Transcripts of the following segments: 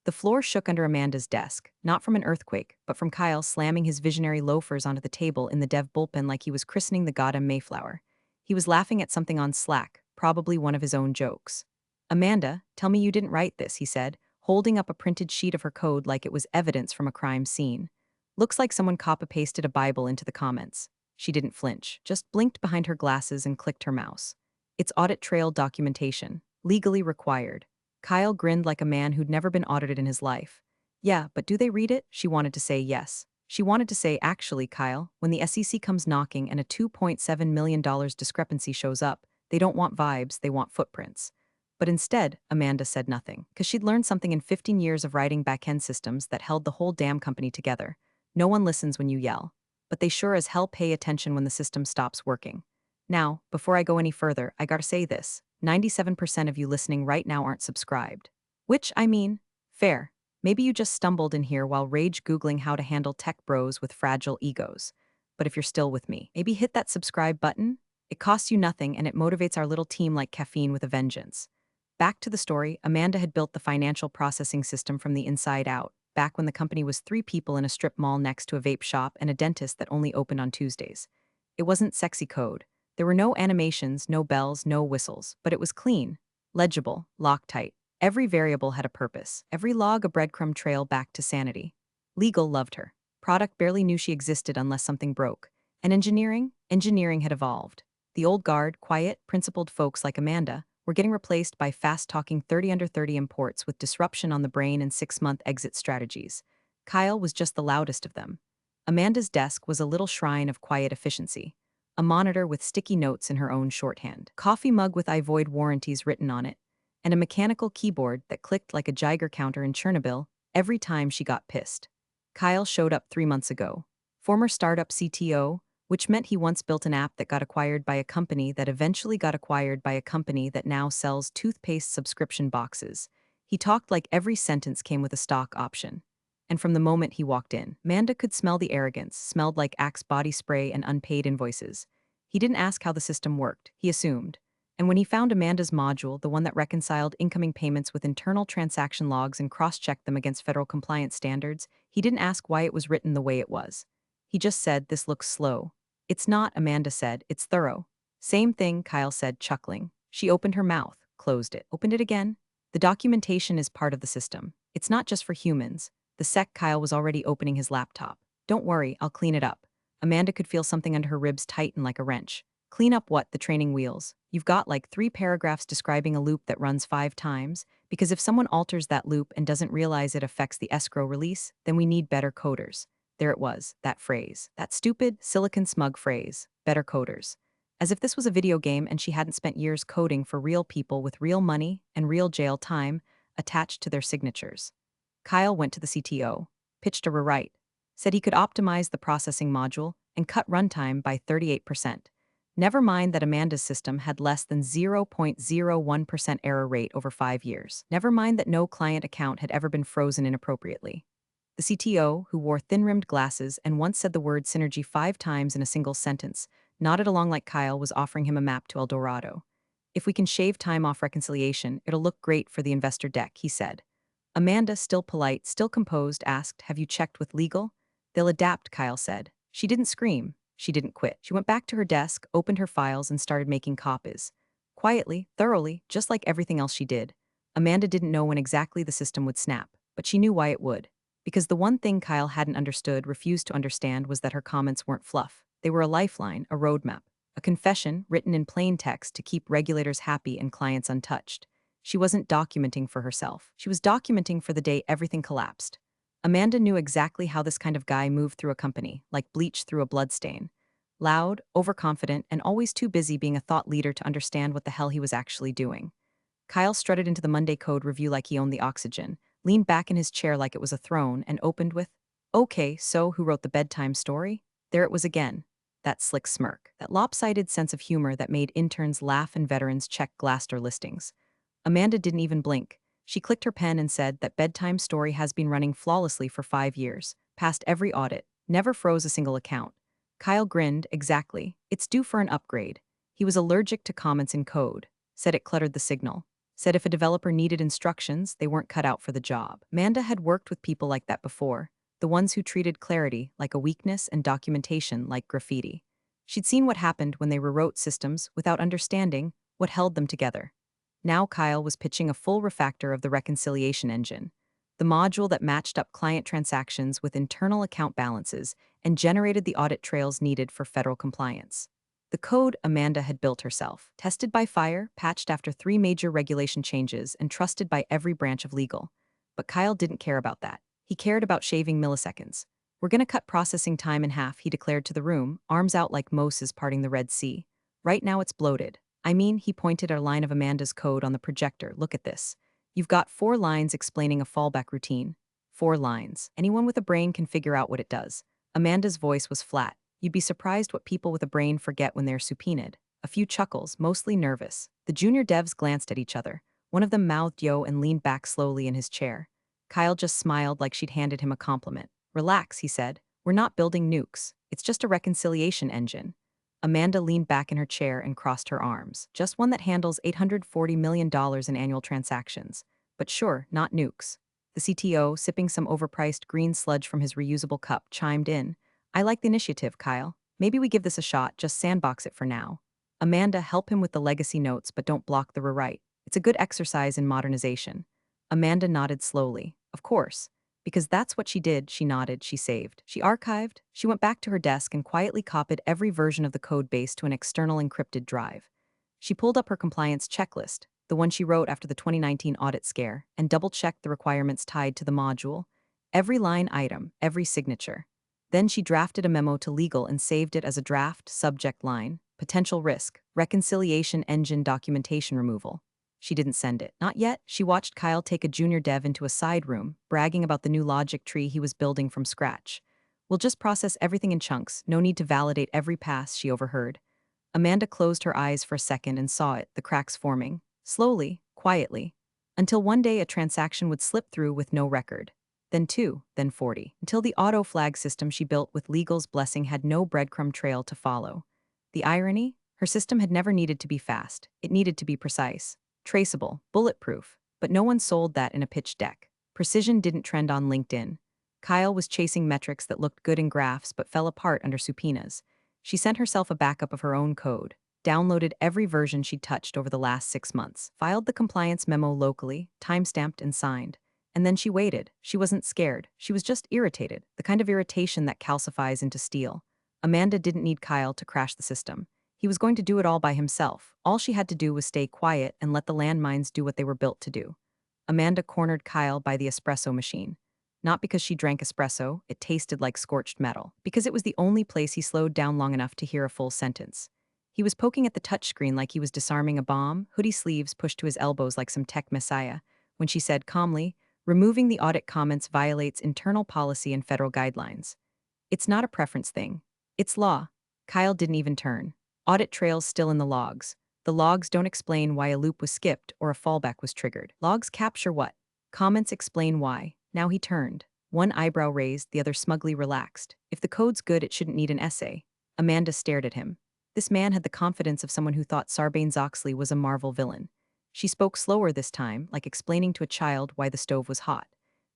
The floor shook under Amanda's desk, not from an earthquake, but from Kyle slamming his visionary loafers onto the table in the dev bullpen like he was christening the goddamn Mayflower. He was laughing at something on Slack, probably one of his own jokes. Amanda, tell me you didn't write this, he said, holding up a printed sheet of her code like it was evidence from a crime scene. Looks like someone copy-pasted a Bible into the comments. She didn't flinch, just blinked behind her glasses and clicked her mouse. It's audit trail documentation, legally required. Kyle grinned like a man who'd never been audited in his life. Yeah, but do they read it? She wanted to say yes. She wanted to say, actually, Kyle, when the SEC comes knocking and a $2.7 million discrepancy shows up, they don't want vibes, they want footprints. But instead, Amanda said nothing, because she'd learned something in 15 years of writing back-end systems that held the whole damn company together. No one listens when you yell, but they sure as hell pay attention when the system stops working. Now, before I go any further, I gotta say this. 97% of you listening right now aren't subscribed. Which, I mean, fair. Maybe you just stumbled in here while rage Googling how to handle tech bros with fragile egos. But if you're still with me, maybe hit that subscribe button. It costs you nothing and it motivates our little team like caffeine with a vengeance. Back to the story, Amanda had built the financial processing system from the inside out, back when the company was 3 people in a strip mall next to a vape shop and a dentist that only opened on Tuesdays. It wasn't sexy code. There were no animations, no bells, no whistles, but it was clean, legible, Loctite. Every variable had a purpose, every log a breadcrumb trail back to sanity. Legal loved her. Product barely knew she existed unless something broke. And engineering had evolved. The old guard, quiet, principled folks like Amanda were getting replaced by fast-talking 30 under 30 imports with disruption on the brain and 6-month exit strategies. Kyle was just the loudest of them. Amanda's desk was a little shrine of quiet efficiency. A monitor with sticky notes in her own shorthand, coffee mug with I void warranties written on it, and a mechanical keyboard that clicked like a Geiger counter in Chernobyl every time she got pissed. Kyle showed up 3 months ago. Former startup CTO, which meant he once built an app that got acquired by a company that eventually got acquired by a company that now sells toothpaste subscription boxes. He talked like every sentence came with a stock option. And from the moment he walked in, Manda could smell the arrogance, smelled like Axe body spray and unpaid invoices. He didn't ask how the system worked, he assumed. And when he found Amanda's module, the one that reconciled incoming payments with internal transaction logs and cross-checked them against federal compliance standards, he didn't ask why it was written the way it was. He just said, "This looks slow." "It's not," Amanda said, "it's thorough." "Same thing," Kyle said, chuckling. She opened her mouth, closed it, opened it again. "The documentation is part of the system. It's not just for humans." The sec Kyle was already opening his laptop. "Don't worry, I'll clean it up." Amanda could feel something under her ribs tighten like a wrench. "Clean up what?" "The training wheels. You've got like 3 paragraphs describing a loop that runs 5 times, because if someone alters that loop and doesn't realize it affects the escrow release, then we need better coders." There it was, that phrase. That stupid, silicon smug phrase. Better coders. As if this was a video game and she hadn't spent years coding for real people with real money and real jail time attached to their signatures. Kyle went to the CTO, pitched a rewrite, said he could optimize the processing module and cut runtime by 38%. Never mind that Amanda's system had less than 0.01% error rate over 5 years. Never mind that no client account had ever been frozen inappropriately. The CTO, who wore thin-rimmed glasses and once said the word synergy 5 times in a single sentence, nodded along like Kyle was offering him a map to El Dorado. "If we can shave time off reconciliation, it'll look great for the investor deck," he said. Amanda, still polite, still composed, asked, "Have you checked with legal?" "They'll adapt," Kyle said. She didn't scream. She didn't quit. She went back to her desk, opened her files, and started making copies. Quietly, thoroughly, just like everything else she did. Amanda didn't know when exactly the system would snap, but she knew why it would. Because the one thing Kyle hadn't understood, refused to understand, was that her comments weren't fluff. They were a lifeline, a roadmap, a confession written in plain text to keep regulators happy and clients untouched. She wasn't documenting for herself. She was documenting for the day everything collapsed. Amanda knew exactly how this kind of guy moved through a company, like bleach through a bloodstain. Loud, overconfident, and always too busy being a thought leader to understand what the hell he was actually doing. Kyle strutted into the Monday code review like he owned the oxygen, leaned back in his chair like it was a throne, and opened with, "Okay, so who wrote the bedtime story?" There it was again. That slick smirk, that lopsided sense of humor that made interns laugh and veterans check Glassdoor listings. Amanda didn't even blink. She clicked her pen and said that bedtime story has been running flawlessly for 5 years, passed every audit, never froze a single account. Kyle grinned, "Exactly. It's due for an upgrade." He was allergic to comments in code, said it cluttered the signal. said if a developer needed instructions, they weren't cut out for the job. Amanda had worked with people like that before, the ones who treated clarity like a weakness and documentation like graffiti. She'd seen what happened when they rewrote systems without understanding what held them together. Now Kyle was pitching a full refactor of the reconciliation engine, the module that matched up client transactions with internal account balances and generated the audit trails needed for federal compliance. The code Amanda had built herself, tested by fire, patched after 3 major regulation changes, and trusted by every branch of legal. But Kyle didn't care about that. He cared about shaving milliseconds. We're gonna cut processing time in half, he declared to the room, arms out like Moses parting the Red Sea. Right now it's bloated. I mean, he pointed at a line of Amanda's code on the projector. Look at this. You've got 4 lines explaining a fallback routine. 4 lines. Anyone with a brain can figure out what it does. Amanda's voice was flat. You'd be surprised what people with a brain forget when they're subpoenaed. A few chuckles, mostly nervous. The junior devs glanced at each other. One of them mouthed yo and leaned back slowly in his chair. Kyle just smiled like she'd handed him a compliment. Relax, he said. We're not building nukes. It's just a reconciliation engine. Amanda leaned back in her chair and crossed her arms. Just one that handles $840 million in annual transactions. But sure, not nukes. The CTO, sipping some overpriced green sludge from his reusable cup, chimed in. I like the initiative, Kyle. Maybe we give this a shot, just sandbox it for now. Amanda, help him with the legacy notes, but don't block the rewrite. It's a good exercise in modernization. Amanda nodded slowly. Of course. Because that's what she did, she nodded, she saved. She archived, she went back to her desk and quietly copied every version of the code base to an external encrypted drive. She pulled up her compliance checklist, the one she wrote after the 2019 audit scare, and double-checked the requirements tied to the module. Every line item, every signature. Then she drafted a memo to legal and saved it as a draft subject line, potential risk, reconciliation engine documentation removal. She didn't send it. Not yet. She watched Kyle take a junior dev into a side room, bragging about the new logic tree he was building from scratch. We'll just process everything in chunks, no need to validate every pass, she overheard. Amanda closed her eyes for a second and saw it, the cracks forming. Slowly, quietly. Until one day a transaction would slip through with no record. Then 2, then 40. Until the auto flag system she built with legal's blessing had no breadcrumb trail to follow. The irony? Her system had never needed to be fast. It needed to be precise. Traceable, bulletproof, but no one sold that in a pitch deck. Precision didn't trend on LinkedIn. Kyle was chasing metrics that looked good in graphs but fell apart under subpoenas. She sent herself a backup of her own code, downloaded every version she'd touched over the last 6 months, filed the compliance memo locally, timestamped and signed. And then she waited. She wasn't scared. She was just irritated, the kind of irritation that calcifies into steel. Amanda didn't need Kyle to crash the system. He was going to do it all by himself. All she had to do was stay quiet and let the landmines do what they were built to do. Amanda cornered Kyle by the espresso machine. Not because she drank espresso, it tasted like scorched metal. Because it was the only place he slowed down long enough to hear a full sentence. He was poking at the touchscreen like he was disarming a bomb, hoodie sleeves pushed to his elbows like some tech messiah, when she said calmly, removing the audit comments violates internal policy and federal guidelines. It's not a preference thing. It's law. Kyle didn't even turn. Audit trails still in the logs. The logs don't explain why a loop was skipped or a fallback was triggered. Logs capture what? Comments explain why. Now he turned. One eyebrow raised, the other smugly relaxed. If the code's good, it shouldn't need an essay. Amanda stared at him. This man had the confidence of someone who thought Sarbanes-Oxley was a Marvel villain. She spoke slower this time, like explaining to a child why the stove was hot.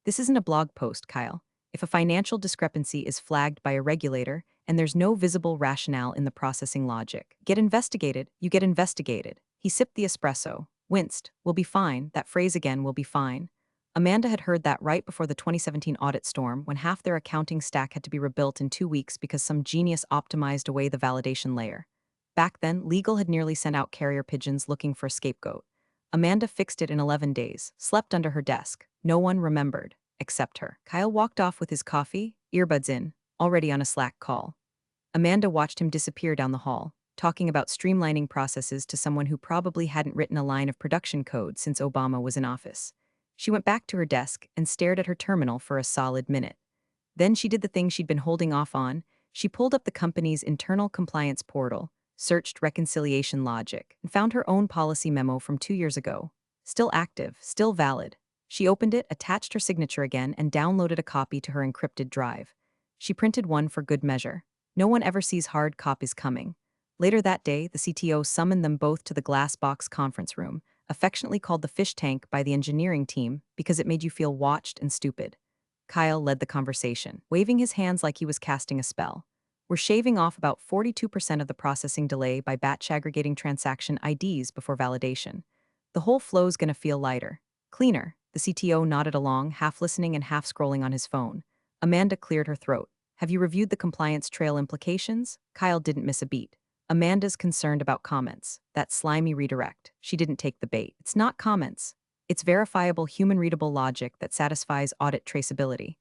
This isn't a blog post, Kyle. If a financial discrepancy is flagged by a regulator, and there's no visible rationale in the processing logic, get investigated, you get investigated. He sipped the espresso, winced, we'll be fine, that phrase again, will be fine. Amanda had heard that right before the 2017 audit storm, when half their accounting stack had to be rebuilt in 2 weeks because some genius optimized away the validation layer. Back then, legal had nearly sent out carrier pigeons looking for a scapegoat. Amanda fixed it in 11 days, slept under her desk. No one remembered, except her. Kyle walked off with his coffee, earbuds in, already on a Slack call. Amanda watched him disappear down the hall, talking about streamlining processes to someone who probably hadn't written a line of production code since Obama was in office. She went back to her desk and stared at her terminal for a solid minute. Then she did the thing she'd been holding off on. She pulled up the company's internal compliance portal, searched reconciliation logic, and found her own policy memo from 2 years ago. Still active, still valid. She opened it, attached her signature again, and downloaded a copy to her encrypted drive. She printed one for good measure. No one ever sees hard copies coming. Later that day, the CTO summoned them both to the glass box conference room, affectionately called the fish tank by the engineering team because it made you feel watched and stupid. Kyle led the conversation, waving his hands like he was casting a spell. We're shaving off about 42% of the processing delay by batch aggregating transaction IDs before validation. The whole flow's gonna feel lighter. Cleaner. The CTO nodded along, half listening and half scrolling on his phone. Amanda cleared her throat. Have you reviewed the compliance trail implications? Kyle didn't miss a beat. Amanda's concerned about comments. That slimy redirect. She didn't take the bait. It's not comments. It's verifiable human-readable logic that satisfies audit traceability.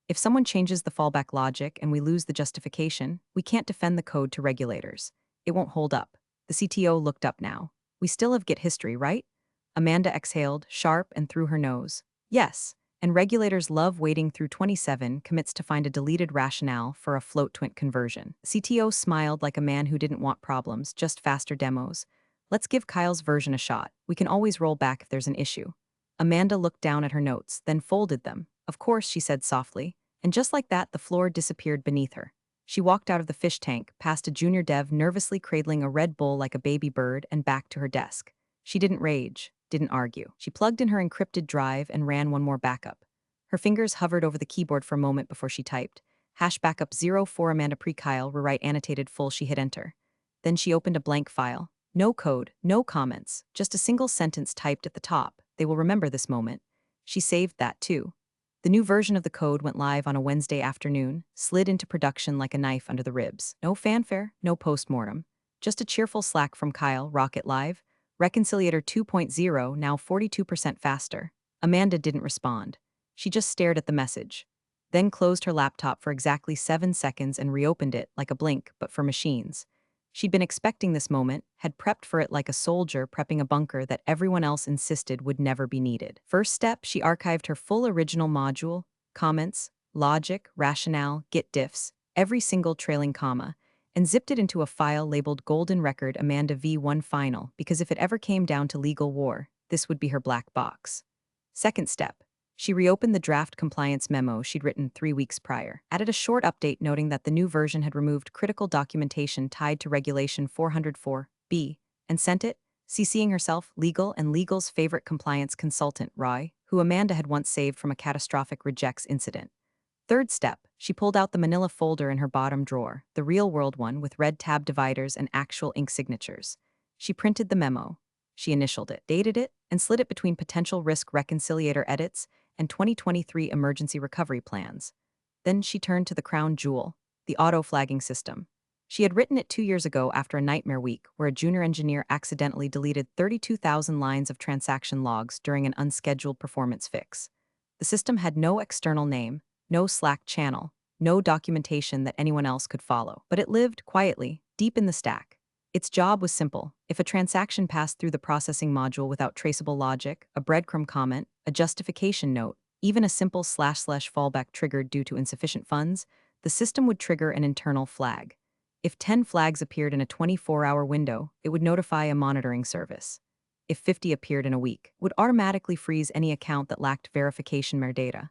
If someone changes the fallback logic and we lose the justification, we can't defend the code to regulators. It won't hold up. The CTO looked up now. We still have Git history, right? Amanda exhaled, sharp and through her nose. Yes, and regulators love waiting through 27 commits to find a deleted rationale for a float-twint conversion. CTO smiled like a man who didn't want problems, just faster demos. Let's give Kyle's version a shot. We can always roll back if there's an issue. Amanda looked down at her notes, then folded them. Of course, she said softly. And just like that, the floor disappeared beneath her. She walked out of the fish tank, past a junior dev nervously cradling a Red Bull like a baby bird, and back to her desk. She didn't rage, didn't argue. She plugged in her encrypted drive and ran one more backup. Her fingers hovered over the keyboard for a moment before she typed. Hash backup 04 Amanda pre-Kyle, rewrite annotated full. She hit enter. Then she opened a blank file. No code, no comments, just a single sentence typed at the top. They will remember this moment. She saved that too. The new version of the code went live on a Wednesday afternoon, slid into production like a knife under the ribs. No fanfare, no postmortem. Just a cheerful Slack from Kyle, Rocket Live. Reconciliator 2.0, now 42% faster. Amanda didn't respond. She just stared at the message. Then closed her laptop for exactly 7 seconds and reopened it like a blink, but for machines. She'd been expecting this moment, had prepped for it like a soldier prepping a bunker that everyone else insisted would never be needed. First step, she archived her full original module, comments, logic, rationale, Git diffs, every single trailing comma, and zipped it into a file labeled Golden Record Amanda V1 Final, because if it ever came down to legal war, this would be her black box. Second step, she reopened the draft compliance memo she'd written 3 weeks prior, added a short update noting that the new version had removed critical documentation tied to Regulation 404(b), and sent it, CCing herself, legal and legal's favorite compliance consultant, Roy, who Amanda had once saved from a catastrophic rejects incident. Third step, she pulled out the manila folder in her bottom drawer, the real-world one with red tab dividers and actual ink signatures. She printed the memo. She initialed it, dated it, and slid it between potential risk reconciliator edits and 2023 emergency recovery plans. Then she turned to the crown jewel, the auto-flagging system. She had written it 2 years ago after a nightmare week where a junior engineer accidentally deleted 32,000 lines of transaction logs during an unscheduled performance fix. The system had no external name, no Slack channel, no documentation that anyone else could follow, but it lived quietly, deep in the stack. Its job was simple. If a transaction passed through the processing module without traceable logic, a breadcrumb comment, a justification note, even a simple / fallback triggered due to insufficient funds, the system would trigger an internal flag. If 10 flags appeared in a 24-hour window, it would notify a monitoring service. If 50 appeared in a week, it would automatically freeze any account that lacked verification metadata.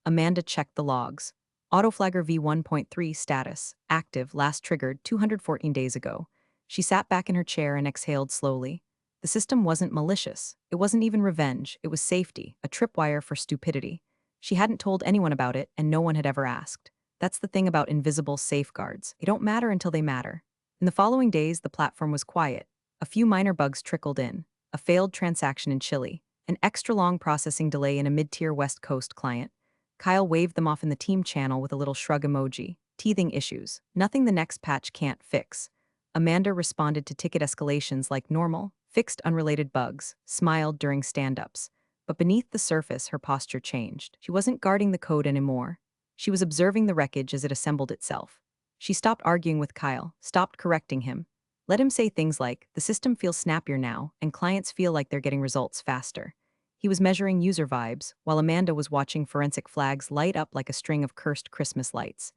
Amanda checked the logs. Autoflagger V1.3 status, active, last triggered 214 days ago. She sat back in her chair and exhaled slowly. The system wasn't malicious. It wasn't even revenge. It was safety, a tripwire for stupidity. She hadn't told anyone about it, and no one had ever asked. That's the thing about invisible safeguards. They don't matter until they matter. In the following days, the platform was quiet. A few minor bugs trickled in. A failed transaction in Chile. An extra-long processing delay in a mid-tier West Coast client. Kyle waved them off in the team channel with a little shrug emoji. Teething issues. Nothing the next patch can't fix. Amanda responded to ticket escalations like normal, fixed unrelated bugs, smiled during stand-ups. But beneath the surface, her posture changed. She wasn't guarding the code anymore. She was observing the wreckage as it assembled itself. She stopped arguing with Kyle, stopped correcting him. Let him say things like, the system feels snappier now, and clients feel like they're getting results faster. He was measuring user vibes, while Amanda was watching forensic flags light up like a string of cursed Christmas lights.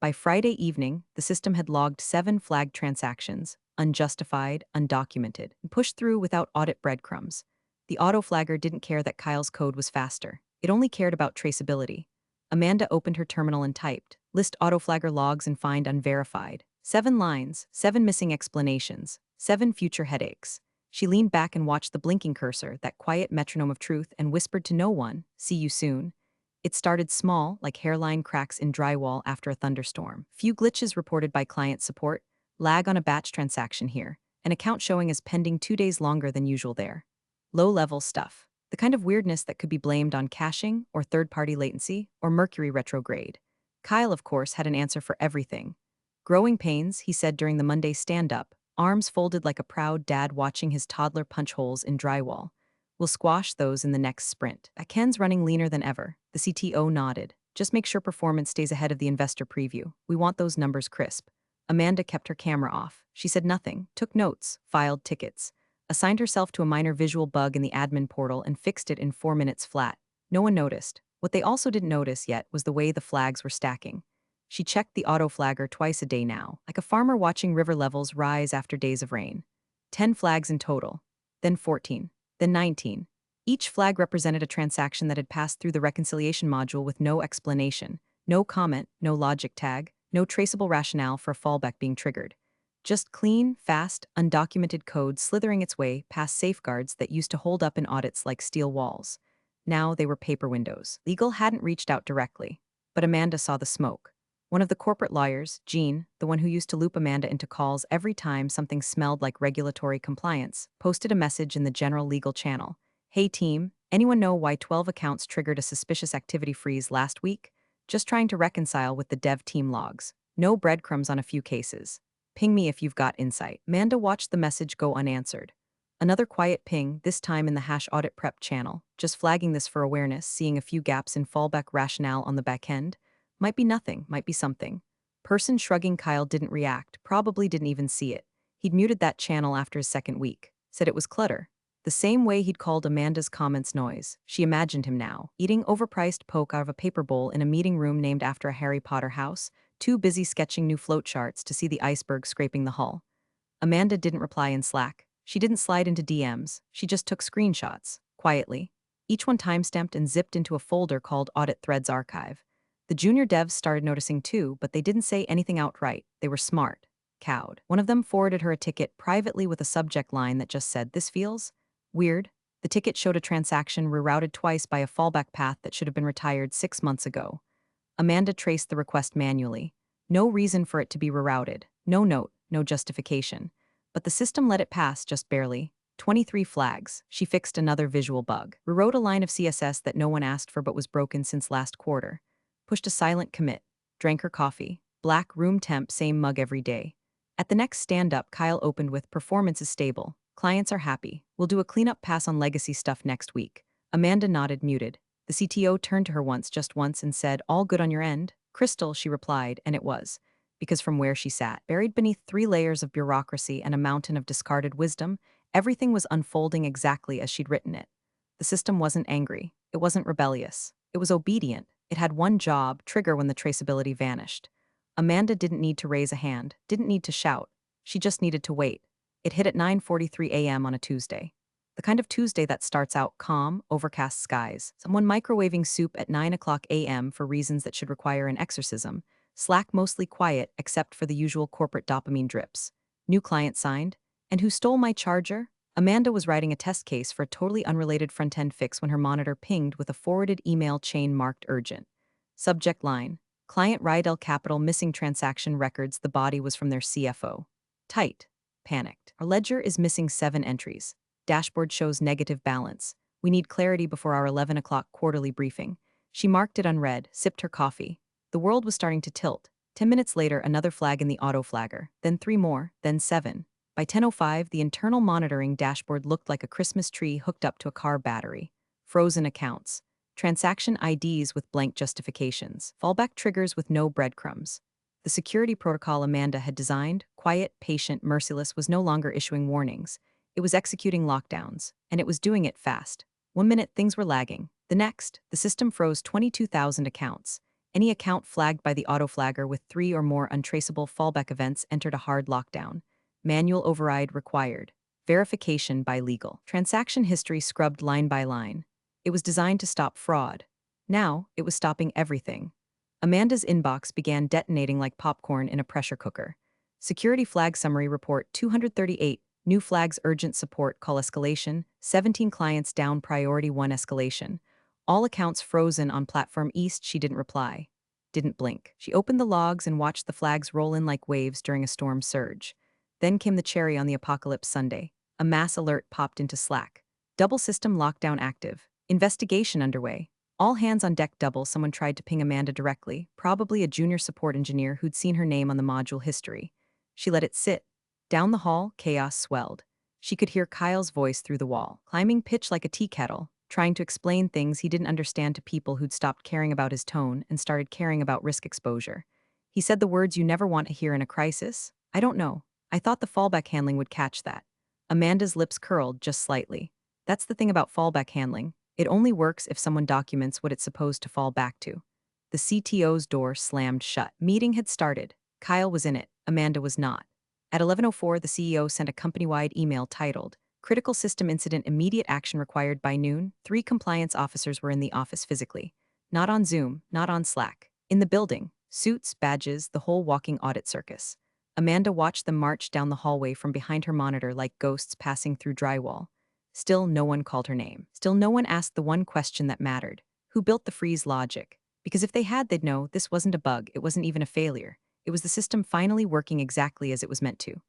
By Friday evening, the system had logged 7 flagged transactions, unjustified, undocumented, and pushed through without audit breadcrumbs. The auto-flagger didn't care that Kyle's code was faster. It only cared about traceability. Amanda opened her terminal and typed, list auto-flagger logs and find unverified. 7 lines, 7 missing explanations, 7 future headaches. She leaned back and watched the blinking cursor, that quiet metronome of truth, and whispered to no one, "See you soon." It started small, like hairline cracks in drywall after a thunderstorm. Few glitches reported by client support, lag on a batch transaction here, an account showing as pending 2 days longer than usual there. Low-level stuff. The kind of weirdness that could be blamed on caching, or third-party latency, or Mercury retrograde. Kyle, of course, had an answer for everything. Growing pains, he said during the Monday stand-up, arms folded like a proud dad watching his toddler punch holes in drywall. We'll squash those in the next sprint. Ken's running leaner than ever. The CTO nodded. Just make sure performance stays ahead of the investor preview. We want those numbers crisp. Amanda kept her camera off. She said nothing, took notes, filed tickets, assigned herself to a minor visual bug in the admin portal and fixed it in 4 minutes flat. No one noticed. What they also didn't notice yet was the way the flags were stacking. She checked the auto flagger twice a day now, like a farmer watching river levels rise after days of rain. 10 flags in total, then 14, then 19. Each flag represented a transaction that had passed through the reconciliation module with no explanation, no comment, no logic tag, no traceable rationale for a fallback being triggered. Just clean, fast, undocumented code slithering its way past safeguards that used to hold up in audits like steel walls. Now they were paper windows. Legal hadn't reached out directly, but Amanda saw the smoke. One of the corporate lawyers, Jean, the one who used to loop Amanda into calls every time something smelled like regulatory compliance, posted a message in the general legal channel. "Hey team, anyone know why 12 accounts triggered a suspicious activity freeze last week? Just trying to reconcile with the dev team logs. No breadcrumbs on a few cases. Ping me if you've got insight." Amanda watched the message go unanswered. Another quiet ping, this time in the #audit prep channel, just flagging this for awareness, seeing a few gaps in fallback rationale on the back end. Might be nothing, might be something. Person shrugging. Kyle didn't react, probably didn't even see it. He'd muted that channel after his second week. Said it was clutter. The same way he'd called Amanda's comments noise. She imagined him now, eating overpriced poke out of a paper bowl in a meeting room named after a Harry Potter house, too busy sketching new float charts to see the iceberg scraping the hull. Amanda didn't reply in Slack. She didn't slide into DMs. She just took screenshots, quietly. Each one timestamped and zipped into a folder called Audit Threads Archive. The junior devs started noticing too, but they didn't say anything outright. They were smart. Cowed. One of them forwarded her a ticket privately with a subject line that just said, "This feels weird." The ticket showed a transaction rerouted twice by a fallback path that should have been retired 6 months ago. Amanda traced the request manually. No reason for it to be rerouted. No note, no justification. But the system let it pass just barely. 23 flags. She fixed another visual bug. Rewrote a line of CSS that no one asked for but was broken since last quarter. Pushed a silent commit. Drank her coffee. Black, room temp, same mug every day. At the next stand-up, Kyle opened with, "Performance is stable. Clients are happy. We'll do a cleanup pass on legacy stuff next week." Amanda nodded, muted. The CTO turned to her just once, and said, "All good on your end?" "Crystal," she replied, and it was. Because from where she sat, buried beneath 3 layers of bureaucracy and a mountain of discarded wisdom, everything was unfolding exactly as she'd written it. The system wasn't angry. It wasn't rebellious. It was obedient. It had one job: trigger when the traceability vanished. Amanda didn't need to raise a hand, didn't need to shout. She just needed to wait. It hit at 9:43 a.m. on a Tuesday. The kind of Tuesday that starts out calm, overcast skies, someone microwaving soup at 9 o'clock a.m. for reasons that should require an exorcism, Slack mostly quiet except for the usual corporate dopamine drips. New client signed. And who stole my charger? Amanda was writing a test case for a totally unrelated front-end fix when her monitor pinged with a forwarded email chain marked urgent. Subject line: Client Rydell Capital missing transaction records. The body was from their CFO. Tight. Panicked. Our ledger is missing 7 entries. Dashboard shows negative balance. We need clarity before our 11 o'clock quarterly briefing. She marked it unread, sipped her coffee. The world was starting to tilt. 10 minutes later, another flag in the auto flagger, then 3 more, then 7. By 10:05, the internal monitoring dashboard looked like a Christmas tree hooked up to a car battery. Frozen accounts. Transaction IDs with blank justifications. Fallback triggers with no breadcrumbs. The security protocol Amanda had designed, quiet, patient, merciless, was no longer issuing warnings. It was executing lockdowns, and it was doing it fast. 1 minute, things were lagging. The next, the system froze 22,000 accounts. Any account flagged by the autoflagger with 3 or more untraceable fallback events entered a hard lockdown. Manual override required. Verification by legal. Transaction history scrubbed line by line. It was designed to stop fraud. Now, it was stopping everything. Amanda's inbox began detonating like popcorn in a pressure cooker. Security flag summary report 238, New flags urgent support call escalation, 17 clients down priority 1 escalation. All accounts frozen on platform east. She didn't reply. Didn't blink. She opened the logs and watched the flags roll in like waves during a storm surge. Then came the cherry on the apocalypse Sunday. A mass alert popped into Slack. Double system lockdown active. Investigation underway. All hands on deck double. Someone tried to ping Amanda directly, probably a junior support engineer who'd seen her name on the module history. She let it sit. Down the hall, chaos swelled. She could hear Kyle's voice through the wall, climbing pitch like a tea kettle, trying to explain things he didn't understand to people who'd stopped caring about his tone and started caring about risk exposure. He said the words you never want to hear in a crisis. I don't know. I thought the fallback handling would catch that. Amanda's lips curled just slightly. That's the thing about fallback handling. It only works if someone documents what it's supposed to fall back to. The CTO's door slammed shut. Meeting had started. Kyle was in it. Amanda was not. At 11:04, the CEO sent a company-wide email titled, Critical System Incident Immediate Action Required by noon. 3 compliance officers were in the office physically. Not on Zoom, not on Slack. In the building. Suits, badges, the whole walking audit circus. Amanda watched them march down the hallway from behind her monitor like ghosts passing through drywall. Still no one called her name. Still no one asked the one question that mattered. Who built the freeze logic? Because if they had, they'd know this wasn't a bug, it wasn't even a failure. It was the system finally working exactly as it was meant to.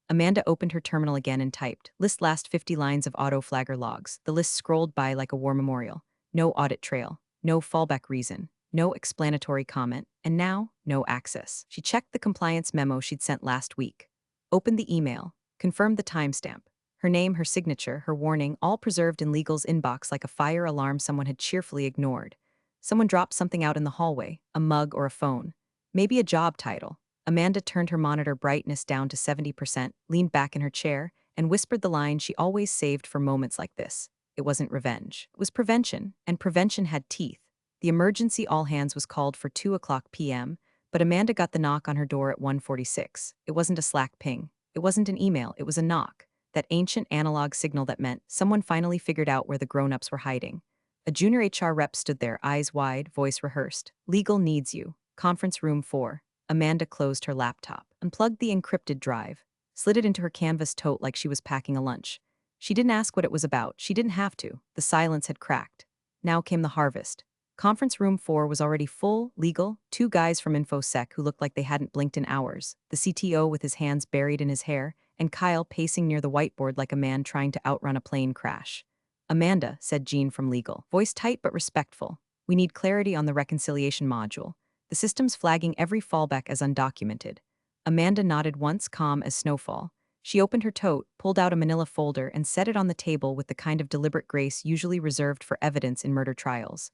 Amanda opened her terminal again and typed, list last 50 lines of auto-flagger logs. The list scrolled by like a war memorial. No audit trail. No fallback reason. No explanatory comment. And now, no access. She checked the compliance memo she'd sent last week. Opened the email. Confirmed the timestamp. Her name, her signature, her warning, all preserved in legal's inbox like a fire alarm someone had cheerfully ignored. Someone dropped something out in the hallway, a mug or a phone. Maybe a job title. Amanda turned her monitor brightness down to 70%, leaned back in her chair, and whispered the line she always saved for moments like this. It wasn't revenge. It was prevention, and prevention had teeth. The emergency all-hands was called for 2:00 p.m., but Amanda got the knock on her door at 1:46. It wasn't a Slack ping. It wasn't an email. It was a knock. That ancient analog signal that meant someone finally figured out where the grown-ups were hiding. A junior HR rep stood there, eyes wide, voice rehearsed. Legal needs you. Conference room 4. Amanda closed her laptop, unplugged the encrypted drive, slid it into her canvas tote like she was packing a lunch. She didn't ask what it was about. She didn't have to. The silence had cracked. Now came the harvest. Conference room 4 was already full, legal, 2 guys from InfoSec who looked like they hadn't blinked in hours, the CTO with his hands buried in his hair, and Kyle pacing near the whiteboard like a man trying to outrun a plane crash. Amanda, said Jean from legal, voice tight but respectful. We need clarity on the reconciliation module. The system's flagging every fallback as undocumented. Amanda nodded once, calm as snowfall. She opened her tote, pulled out a manila folder, and set it on the table with the kind of deliberate grace usually reserved for evidence in murder trials.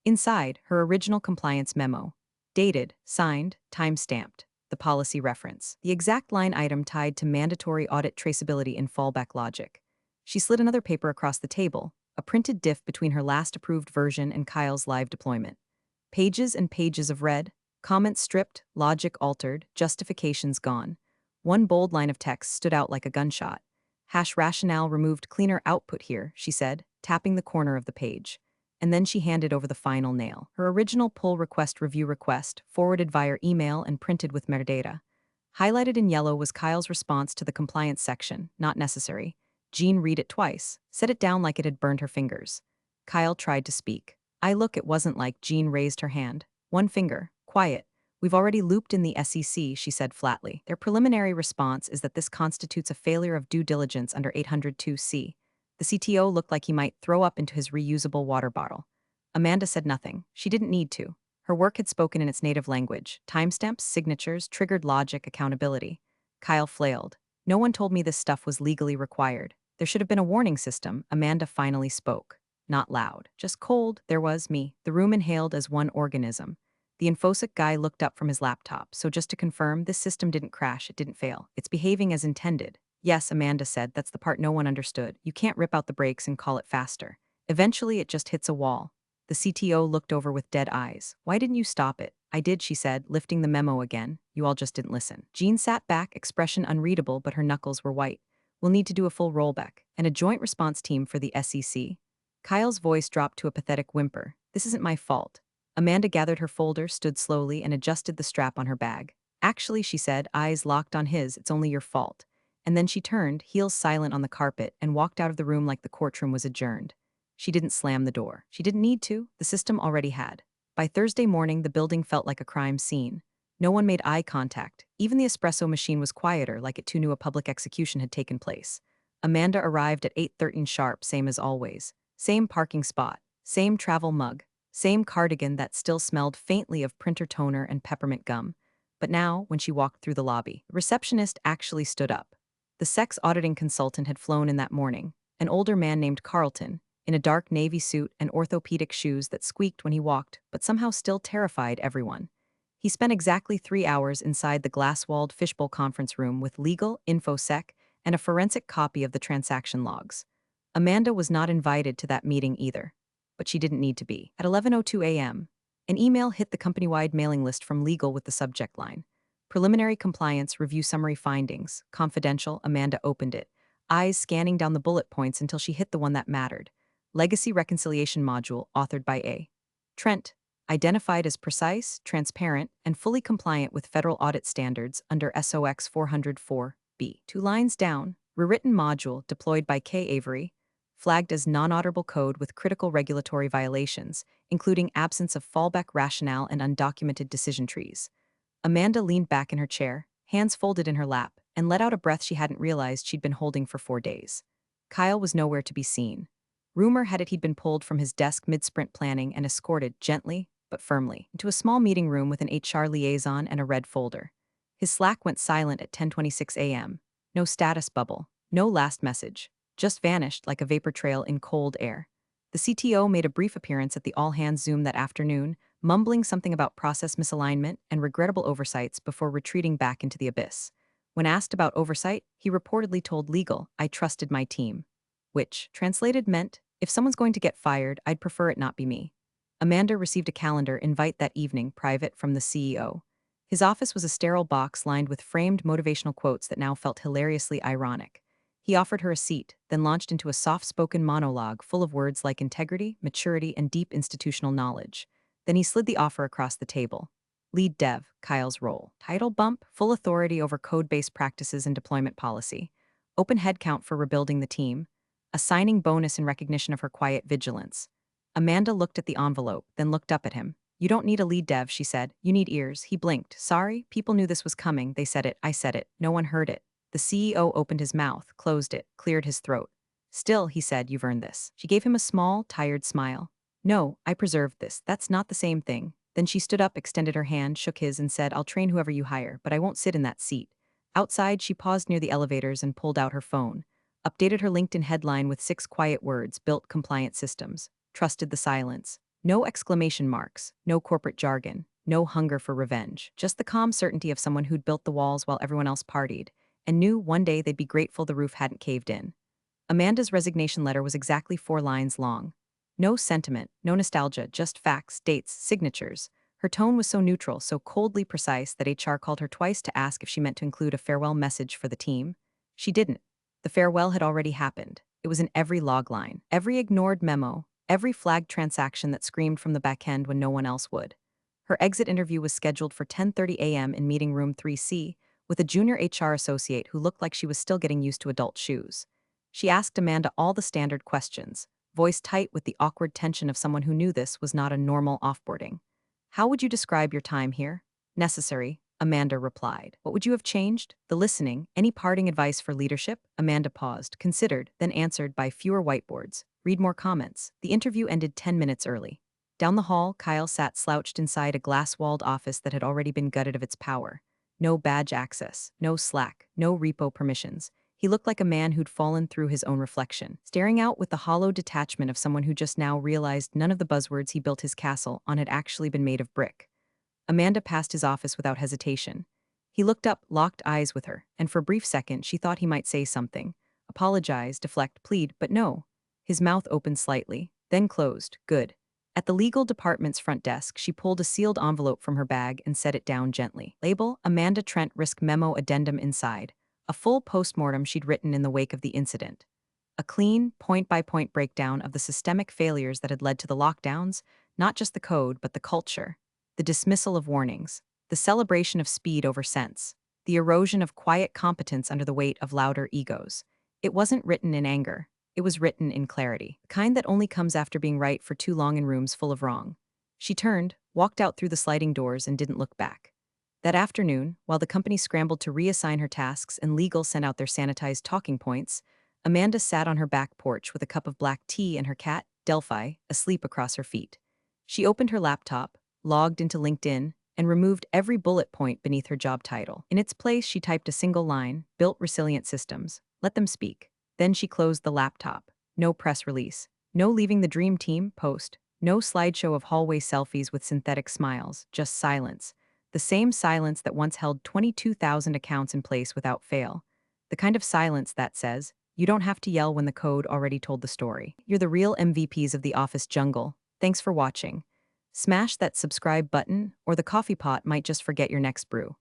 Inside, her original compliance memo. Dated, signed, time-stamped. The policy reference. The exact line item tied to mandatory audit traceability in fallback logic. She slid another paper across the table, a printed diff between her last approved version and Kyle's live deployment. Pages and pages of red, comments stripped, logic altered, justifications gone. One bold line of text stood out like a gunshot. Hash rationale removed cleaner output here, she said, tapping the corner of the page. And then she handed over the final nail. Her original pull request review request, forwarded via email and printed with metadata. Highlighted in yellow was Kyle's response to the compliance section, not necessary. Jean read it twice, set it down like it had burned her fingers. Kyle tried to speak. It wasn't like Jean raised her hand. One finger. Quiet. We've already looped in the SEC, she said flatly. Their preliminary response is that this constitutes a failure of due diligence under 802C. The CTO looked like he might throw up into his reusable water bottle. Amanda said nothing. She didn't need to. Her work had spoken in its native language. Timestamps, signatures, triggered logic, accountability. Kyle flailed. No one told me this stuff was legally required. There should have been a warning system. Amanda finally spoke. Not loud, just cold. There was me. The room inhaled as one organism. The InfoSec guy looked up from his laptop. So just to confirm, this system didn't crash, it didn't fail. It's behaving as intended. Yes, Amanda said, that's the part no one understood. You can't rip out the brakes and call it faster. Eventually it just hits a wall. The CTO looked over with dead eyes. Why didn't you stop it? I did, she said, lifting the memo again. You all just didn't listen. Jean sat back, expression unreadable, but her knuckles were white. We'll need to do a full rollback and a joint response team for the SEC. Kyle's voice dropped to a pathetic whimper. This isn't my fault. Amanda gathered her folder, stood slowly, and adjusted the strap on her bag. Actually, she said, eyes locked on his, it's only your fault. and then she turned, heels silent on the carpet, and walked out of the room like the courtroom was adjourned. She didn't slam the door. She didn't need to, the system already had. By Thursday morning, the building felt like a crime scene. No one made eye contact. Even the espresso machine was quieter, like it too knew a public execution had taken place. Amanda arrived at 8:13 sharp, same as always. Same parking spot, same travel mug, same cardigan that still smelled faintly of printer toner and peppermint gum. But now, when she walked through the lobby, the receptionist actually stood up. The sex auditing consultant had flown in that morning, an older man named Carlton, in a dark navy suit and orthopedic shoes that squeaked when he walked, but somehow still terrified everyone. He spent exactly 3 hours inside the glass-walled fishbowl conference room with legal, infosec, and a forensic copy of the transaction logs. Amanda was not invited to that meeting either, but she didn't need to be. At 11:02 a.m., an email hit the company-wide mailing list from legal with the subject line: Preliminary Compliance Review Summary Findings, Confidential. Amanda opened it, eyes scanning down the bullet points until she hit the one that mattered. Legacy Reconciliation Module, authored by A. Trent, identified as precise, transparent, and fully compliant with federal audit standards under SOX 404B. 2 lines down, rewritten module deployed by K. Avery, flagged as non-auditable code with critical regulatory violations, including absence of fallback rationale and undocumented decision trees. Amanda leaned back in her chair, hands folded in her lap, and let out a breath she hadn't realized she'd been holding for 4 days. Kyle was nowhere to be seen. Rumor had it he'd been pulled from his desk mid-sprint planning and escorted gently, but firmly, into a small meeting room with an HR liaison and a red folder. His Slack went silent at 10:26 a.m. No status bubble, no last message, just vanished like a vapor trail in cold air. The CTO made a brief appearance at the all-hands Zoom that afternoon, mumbling something about process misalignment and regrettable oversights before retreating back into the abyss. When asked about oversight, he reportedly told legal, "I trusted my team," which, translated, meant, "If someone's going to get fired, I'd prefer it not be me." Amanda received a calendar invite that evening, private, from the CEO. His office was a sterile box lined with framed motivational quotes that now felt hilariously ironic. He offered her a seat, then launched into a soft-spoken monologue full of words like integrity, maturity, and deep institutional knowledge. Then he slid the offer across the table. Lead Dev, Kyle's role. Title bump, full authority over code-based practices and deployment policy. Open headcount for rebuilding the team. A signing bonus in recognition of her quiet vigilance. Amanda looked at the envelope, then looked up at him. "You don't need a lead dev," she said. "You need ears." He blinked. "Sorry, people knew this was coming. They said it. I said it. No one heard it." The CEO opened his mouth, closed it, cleared his throat. "Still," he said, "you've earned this." She gave him a small, tired smile. "No, I preserved this. That's not the same thing." Then she stood up, extended her hand, shook his, and said, "I'll train whoever you hire, but I won't sit in that seat." Outside, she paused near the elevators and pulled out her phone. Updated her LinkedIn headline with 6 quiet words: built compliant systems. Trusted the silence. No exclamation marks, no corporate jargon, no hunger for revenge. Just the calm certainty of someone who'd built the walls while everyone else partied, and knew one day they'd be grateful the roof hadn't caved in. Amanda's resignation letter was exactly 4 lines long. No sentiment, no nostalgia, just facts, dates, signatures. Her tone was so neutral, so coldly precise that HR called her twice to ask if she meant to include a farewell message for the team. She didn't. The farewell had already happened. It was in every log line, every ignored memo, every flagged transaction that screamed from the back end when no one else would. Her exit interview was scheduled for 10:30 a.m. in meeting room 3C, with a junior HR associate who looked like she was still getting used to adult shoes. She asked Amanda all the standard questions, voice tight with the awkward tension of someone who knew this was not a normal offboarding. "How would you describe your time here?" "Necessary," Amanda replied. "What would you have changed?" "The listening. Any parting advice for leadership?" Amanda paused, considered, then answered by fewer whiteboards. "Read more comments." The interview ended 10 minutes early. Down the hall, Kyle sat slouched inside a glass-walled office that had already been gutted of its power. No badge access, no Slack, no repo permissions. He looked like a man who'd fallen through his own reflection, staring out with the hollow detachment of someone who just now realized none of the buzzwords he built his castle on had actually been made of brick. Amanda passed his office without hesitation. He looked up, locked eyes with her, and for a brief second she thought he might say something. Apologize, deflect, plead, but no. His mouth opened slightly, then closed. Good. At the legal department's front desk, she pulled a sealed envelope from her bag and set it down gently. Label: Amanda Trent Risk Memo Addendum inside. A full postmortem she'd written in the wake of the incident. A clean, point-by-point breakdown of the systemic failures that had led to the lockdowns, not just the code, but the culture. The dismissal of warnings. The celebration of speed over sense. the erosion of quiet competence under the weight of louder egos. It wasn't written in anger. It was written in clarity, the kind that only comes after being right for too long in rooms full of wrong. She turned, walked out through the sliding doors, and didn't look back. That afternoon, while the company scrambled to reassign her tasks and legal sent out their sanitized talking points, Amanda sat on her back porch with a cup of black tea and her cat, Delphi, asleep across her feet. She opened her laptop, logged into LinkedIn, and removed every bullet point beneath her job title. In its place, she typed a single line: built resilient systems. Let them speak. Then she closed the laptop. No press release. No leaving the dream team post. No slideshow of hallway selfies with synthetic smiles. Just silence. The same silence that once held 22,000 accounts in place without fail. The kind of silence that says, you don't have to yell when the code already told the story. You're the real MVPs of the office jungle. Thanks for watching. Smash that subscribe button, or the coffee pot might just forget your next brew.